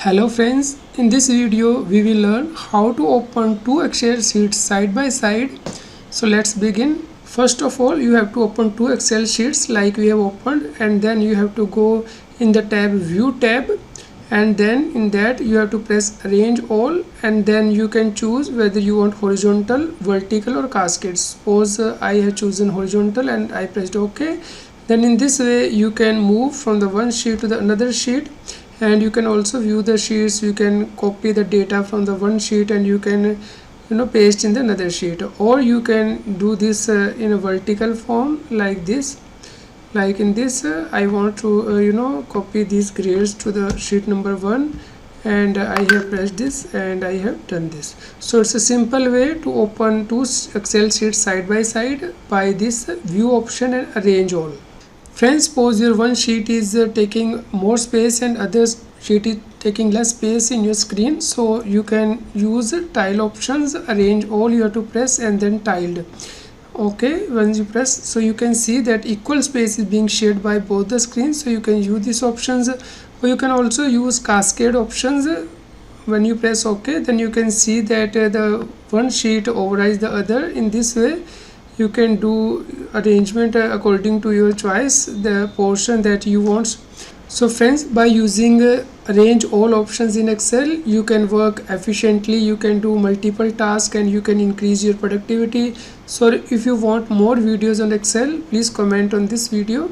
Hello friends, in this video we will learn how to open two Excel sheets side by side. So let's begin. First of all, you have to open two Excel sheets like we have opened, and then you have to go in the tab View tab, and then in that you have to press Arrange All, and then you can choose whether you want horizontal, vertical or cascade. Suppose I have chosen horizontal and I pressed OK. Then in this way you can move from the one sheet to the another sheet, and you can also view the sheets. You can copy the data from the one sheet and you can paste in the another sheet, or you can do this in a vertical form like this. Like in this I want to copy these grades to the sheet number 1, and I have pressed this and I have done this. So it's a simple way to open two Excel sheets side by side by this view option and arrange all. Friends, suppose your one sheet is taking more space and other sheet is taking less space in your screen, so you can use tile options. Arrange all you have to press and then tiled. Okay, once you press, so you can see that equal space is being shared by both the screens, so you can use these options, or you can also use cascade options. When you press OK, then you can see that the one sheet overrides the other. In this way you can do arrangement according to your choice, the portion that you want. So friends, by using arrange all options in Excel, you can work efficiently, you can do multiple tasks, and you can increase your productivity. So if you want more videos on Excel, please comment on this video.